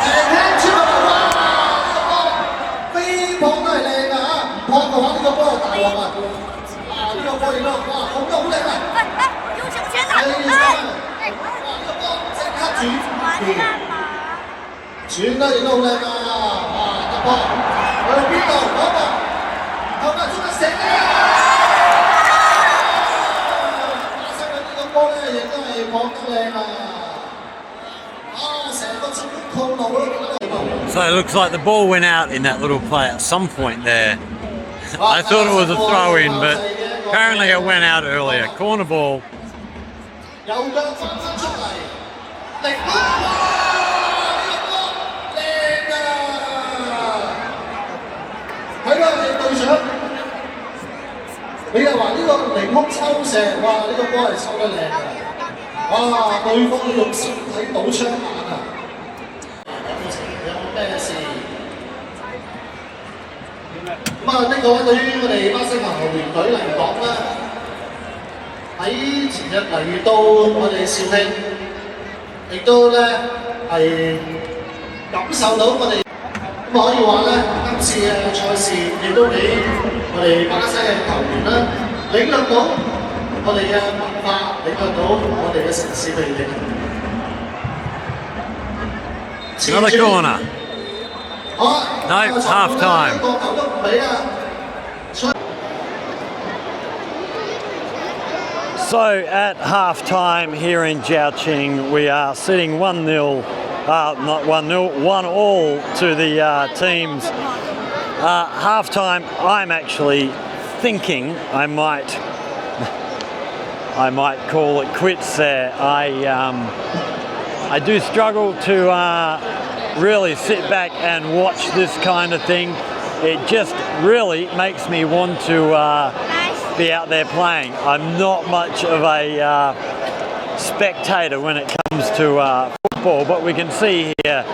輕出嚟哇！飛撲都係靚㗎嚇，唔撲嘅話呢個波就大鑊啊！啊呢個波亦都哇控得好靚啊！有球权了！哇呢個波即刻轉得亦都好靚啊！啊突破去邊度嗰個後面中嘅射啊！馬西佢呢個波咧亦都係撲得靚啊！啊成個進攻套路都〜So it looks like the ball went out in that little play at some point there. I thought it was a throw-in, but apparently it went out earlier. Corner ball. 右腳翻出嚟，力哇！呢個波靚啊！睇啦，你隊長，你又話呢個凌空抽射，哇！呢個波係抽得靚㗎，哇！對方用身體賭槍眼啊！咩事？咁啊，呢個對於我哋巴西球員隊嚟講咧，喺前日嚟到我哋肇慶，亦都咧係感受到我哋咁可以話咧，今次嘅賽事亦都俾我哋巴西嘅球員咧領略到我哋嘅文化，領略到我哋嘅城市魅力。Another corner. No, half time. So at half time here in Zhaoqing, we are sitting 1-0, not 1-0, 1-all to the teams. Half time, I'm actually thinking I might call it quits there. I do struggle to really sit back and watch this kind of thing. It just really makes me want to be out there playing. I'm not much of a spectator when it comes to football, but we can see here,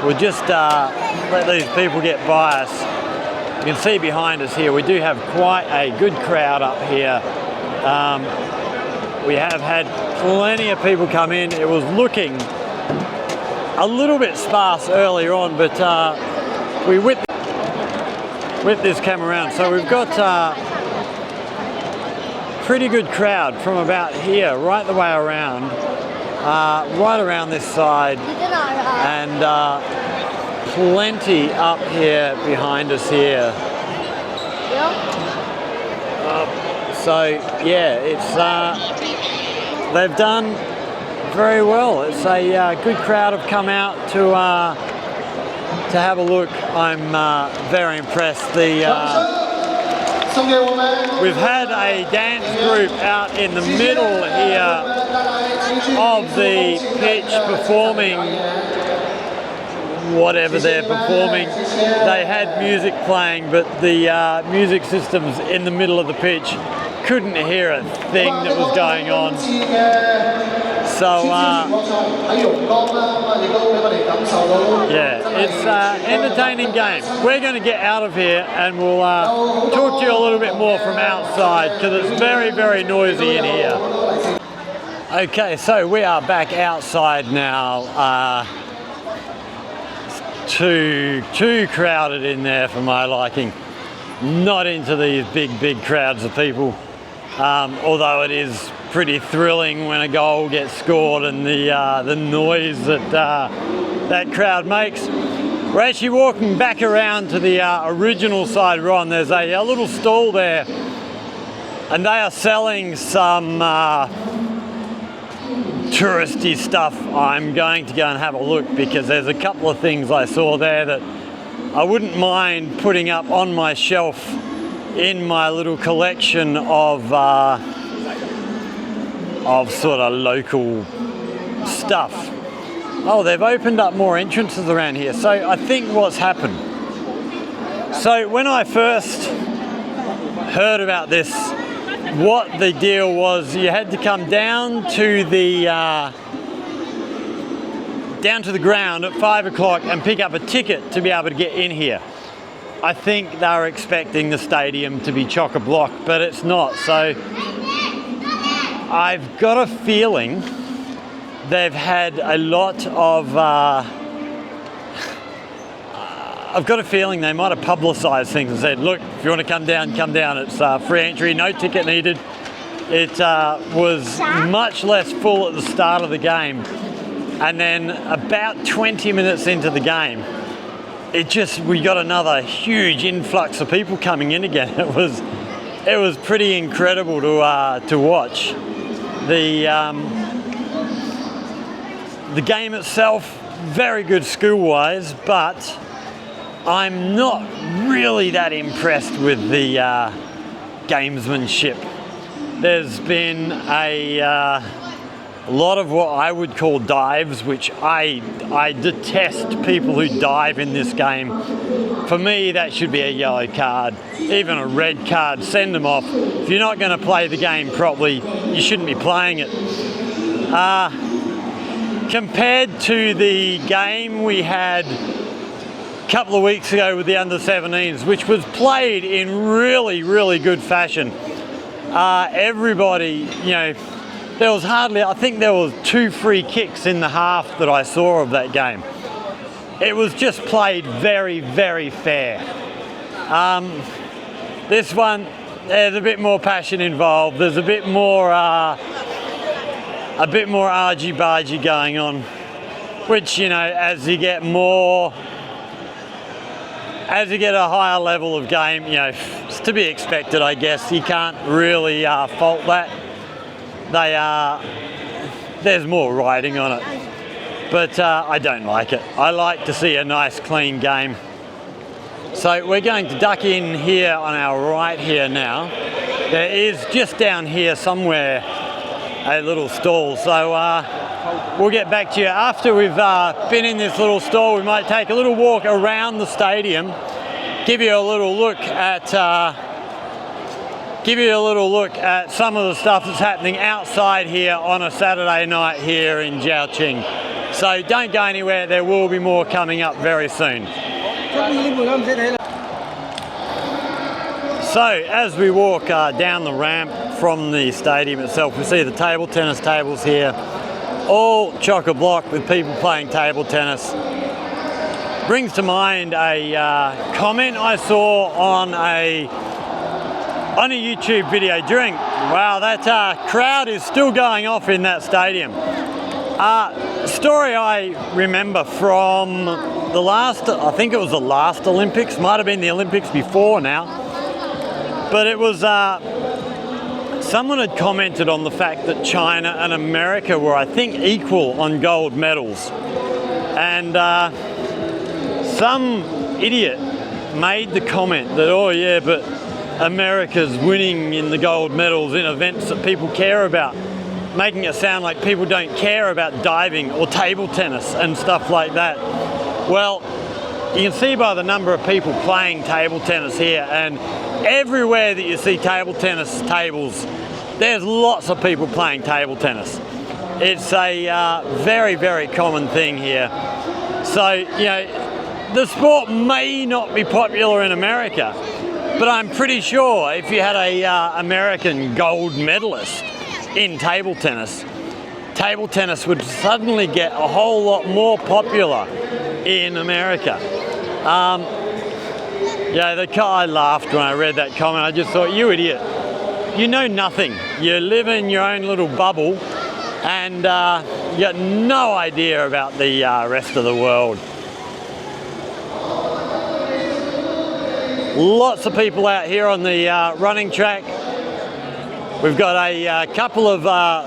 we'll just let these people get by us. You can see behind us here, we do have quite a good crowd up here. We have had plenty of people come in. It was looking a little bit sparse earlier on, but we whipped this cam around. So we've got pretty good crowd from about here, right the way around, right around this side, and plenty up here behind us here. So yeah, it's they've done very well. It's a good crowd have come out to have a look. I'm very impressed. We've had a dance group out in the middle here of the pitch performing whatever they're performing. They had music playing, but the music systems in the middle of the pitch couldn't hear a thing that was going on. So yeah, it's an entertaining game. We're going to get out of here and we'll talk to you a little bit more from outside because it's very, very noisy in here. Okay, so we are back outside now. Too crowded in there for my liking. Not into these big crowds of people. Although it is pretty thrilling when a goal gets scored and the noise that that crowd makes. We're actually walking back around to the original side we're on. There's a little stall there and they are selling some touristy stuff. I'm going to go and have a look because there's a couple of things I saw there that I wouldn't mind putting up on my shelf in my little collection of sort of local stuff. Oh, they've opened up more entrances around here. So I think what's happened. So when I first heard about this, what the deal was, you had to come down to the ground at 5 o'clock and pick up a ticket to be able to get in here. I think they were expecting the stadium to be chock-a-block, but it's not. So I've got a feeling they've had a lot of I've got a feeling they might have publicised things and said, look, if you want to come down, come down. It's free entry, no ticket needed. It was much less full at the start of the game. And then about 20 minutes into the game, we got another huge influx of people coming in again. It was pretty incredible to watch. The game itself, very good school-wise, but I'm not really that impressed with the gamesmanship. There's been a lot of what I would call dives, which I detest people who dive in this game. For me, that should be a yellow card, even a red card. Send them off. If you're not going to play the game properly, you shouldn't be playing it. Compared to the game we had a couple of weeks ago with the under-17s, which was played in really, really good fashion. Everybody, there was I think there was 2 free kicks in the half that I saw of that game. It was just played very, very fair. This one, there's a bit more passion involved. There's a bit more argy-bargy going on, which, as you get a higher level of game, it's to be expected, I guess. You can't really fault that. There's more riding on it, but I don't like it. I like to see a nice, clean game. So we're going to duck in here on our right here now. There is just down here somewhere a little stall, so we'll get back to you after we've been in this little stall. We might take a little walk around the stadium, give you a little look at some of the stuff that's happening outside here on a Saturday night here in Zhaoqing. So don't go anywhere, there will be more coming up very soon. So as we walk down the ramp from the stadium itself, we see the table tennis tables here, all chock-a-block with people playing table tennis. Brings to mind a comment I saw on a YouTube video during, wow, that crowd is still going off in that stadium. Story I remember from I think it was the last Olympics, might have been the Olympics before now, but it was, someone had commented on the fact that China and America were, I think, equal on gold medals. And some idiot made the comment that, oh yeah, but America's winning in the gold medals in events that people care about, making it sound like people don't care about diving or table tennis and stuff like that. Well, you can see by the number of people playing table tennis here, and everywhere that you see table tennis tables, there's lots of people playing table tennis. It's a very, very common thing here. So, the sport may not be popular in America, but I'm pretty sure if you had a American gold medalist in table tennis would suddenly get a whole lot more popular in America. I laughed when I read that comment. I just thought, you idiot. You know nothing. You live in your own little bubble and you got no idea about the rest of the world. Lots of people out here on the running track. We've got a couple of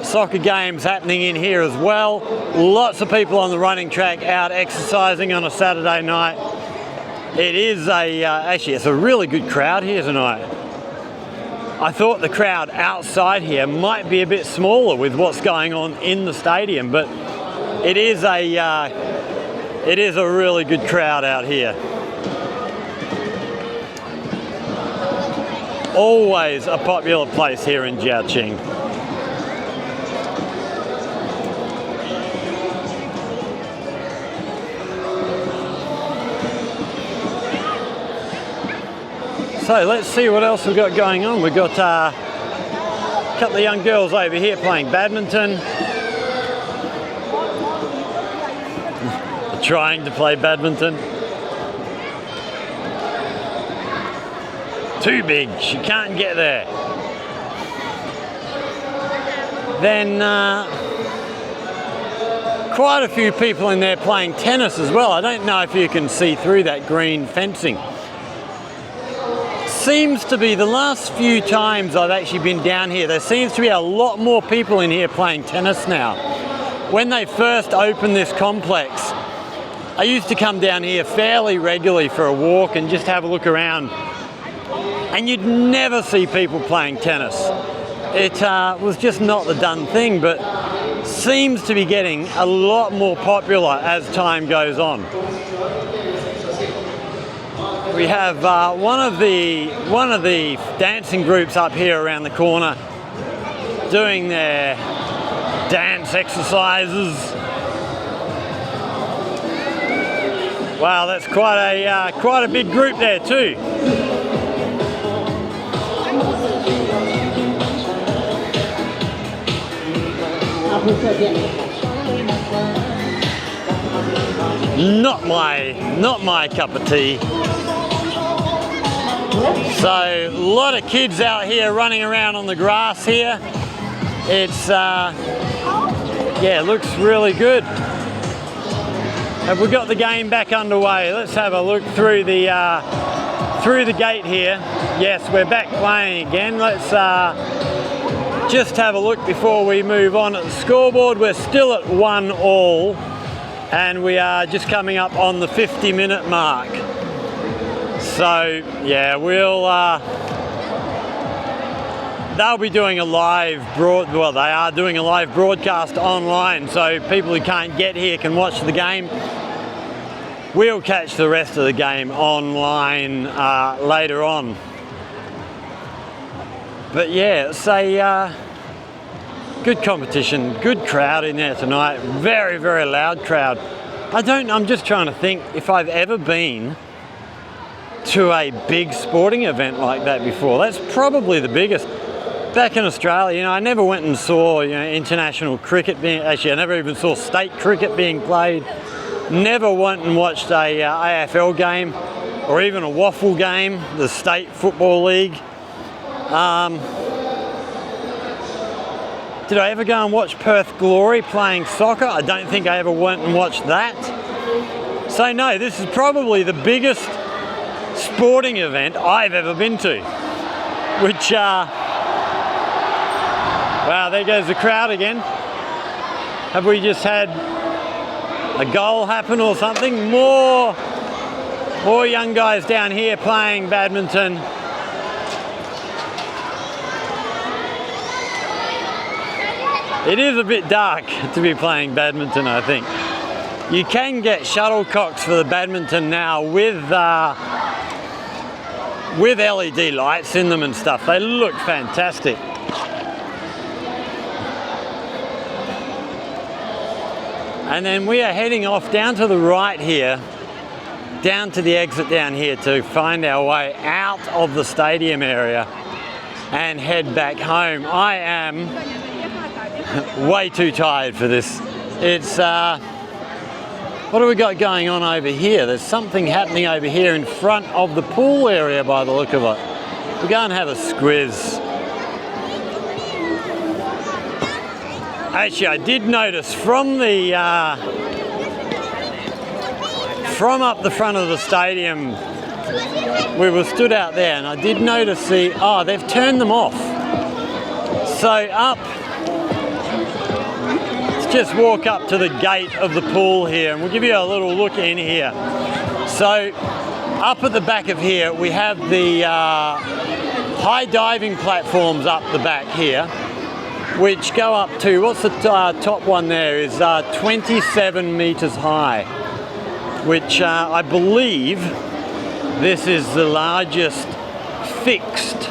soccer games happening in here as well. Lots of people on the running track out exercising on a Saturday night. It is actually, it's a really good crowd here tonight. I thought the crowd outside here might be a bit smaller with what's going on in the stadium, but it is a really good crowd out here. Always a popular place here in Zhaoqing. So let's see what else we've got going on. We've got a couple of young girls over here playing badminton. Trying to play badminton. Too big, she can't get there. Then quite a few people in there playing tennis as well. I don't know if you can see through that green fencing. Seems to be the last few times I've actually been down here, there seems to be a lot more people in here playing tennis now. When they first opened this complex, I used to come down here fairly regularly for a walk and just have a look around, and you'd never see people playing tennis. It was just not the done thing, but seems to be getting a lot more popular as time goes on. We have one of the dancing groups up here around the corner doing their dance exercises. Wow, that's quite a big group there too. Not my cup of tea. So a lot of kids out here running around on the grass here. It's yeah, it looks really good. Have we got the game back underway? Let's have a look through the gate here. Yes, we're back playing again. Let's just have a look before we move on at the scoreboard. We're still at 1-1, and we are just coming up on the 50-minute mark. So yeah, they'll be doing a live they are doing a live broadcast online, so people who can't get here can watch the game. We'll catch the rest of the game online later on. But yeah, it's a good competition, good crowd in there tonight. Very, very loud crowd. I'm just trying to think if I've ever been to a big sporting event like that before. That's probably the biggest. Back in Australia, I never went and saw international cricket I never even saw state cricket being played. Never went and watched a AFL game or even a waffle game, the state football league. Did I ever go and watch Perth Glory playing soccer? I don't think I ever went and watched that. So no, this is probably the biggest sporting event I've ever been to, which wow, there goes the crowd again. Have we just had a goal happen or something? More young guys down here playing badminton. It is a bit dark to be playing badminton, I think. You can get shuttlecocks for the badminton now with LED lights in them and stuff. They look fantastic. And then we are heading off down to the right here, down to the exit down here to find our way out of the stadium area and head back home. I am way too tired for this. It's, what have we got going on over here? There's something happening over here in front of the pool area by the look of it. We'll go and have a squiz. Actually, I did notice from up the front of the stadium, we were stood out there, and I did notice they've turned them off. So let's just walk up to the gate of the pool here, and we'll give you a little look in here. So up at the back of here, we have the high diving platforms up the back here, which go up to, what's the top one there, is 27 meters high, which I believe this is the largest fixed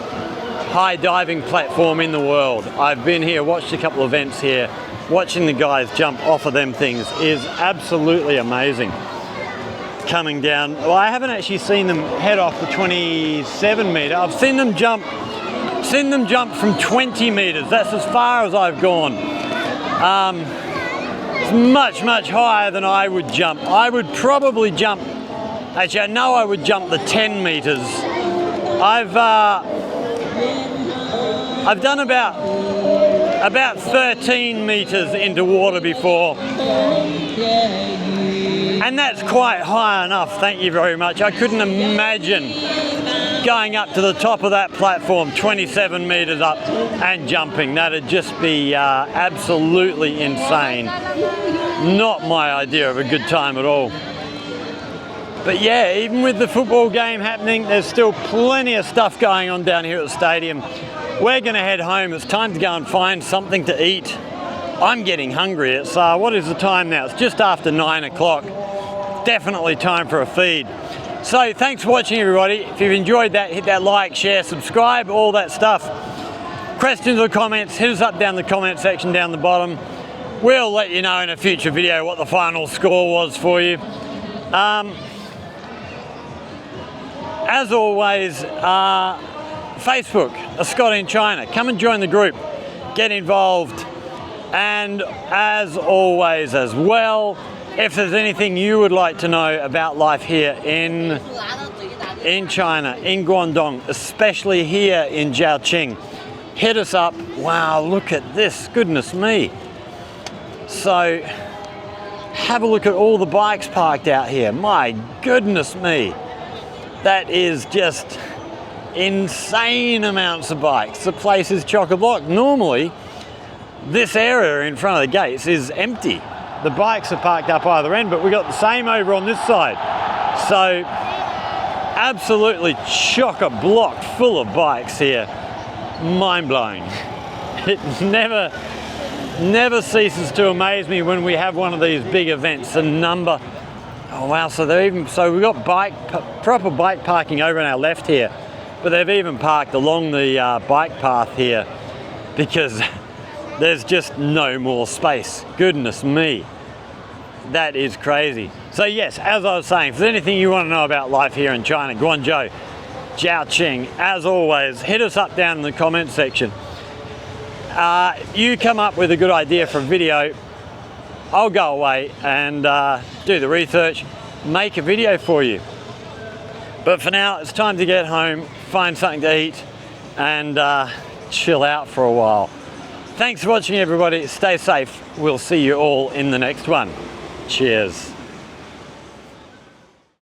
high diving platform in the world. I've been here, watched a couple of events here. Watching the guys jump off of them things is absolutely amazing. Coming down, well, I haven't actually seen them head off the 27 meter. I've seen them jump from 20 meters. That's as far as I've gone. It's much, much higher than I would jump. I would probably jump, actually I know I would jump the 10 meters. I've done about 13 meters into water before, and that's quite high enough, thank you very much. I couldn't imagine going up to the top of that platform, 27 meters up, and jumping. That'd just be absolutely insane. Not my idea of a good time at all. But yeah, even with the football game happening, there's still plenty of stuff going on down here at the stadium. We're gonna head home. It's time to go and find something to eat. I'm getting hungry. It's, what is the time now? It's just after 9 o'clock. Definitely time for a feed. So thanks for watching, everybody. If you've enjoyed that, hit that like, share, subscribe, all that stuff. Questions or comments, hit us up down the comment section down the bottom. We'll let you know in a future video what the final score was for you. As always, Facebook, a Scot in China. Come and join the group, get involved. And as always as well, if there's anything you would like to know about life here in China, in Guangdong, especially here in Zhaoqing, hit us up. Wow, look at this, goodness me. So have a look at all the bikes parked out here. My goodness me. That is just insane amounts of bikes. The place is chock-a-block. Normally, this area in front of the gates is empty. The bikes are parked up either end, but we got the same over on this side. So absolutely chock-a-block full of bikes here. Mind-blowing. It never ceases to amaze me when we have one of these big events. The number, oh wow, so we've got proper bike parking over on our left here, but they've even parked along the bike path here because there's just no more space. Goodness me. That is crazy. So yes, as I was saying, if there's anything you want to know about life here in China, Guangzhou, Zhaoqing, as always, hit us up down in the comment section. If you come up with a good idea for a video, I'll go away and do the research, make a video for you. But for now, it's time to get home, find something to eat, and chill out for a while. Thanks for watching, everybody. Stay safe. We'll see you all in the next one. Cheers.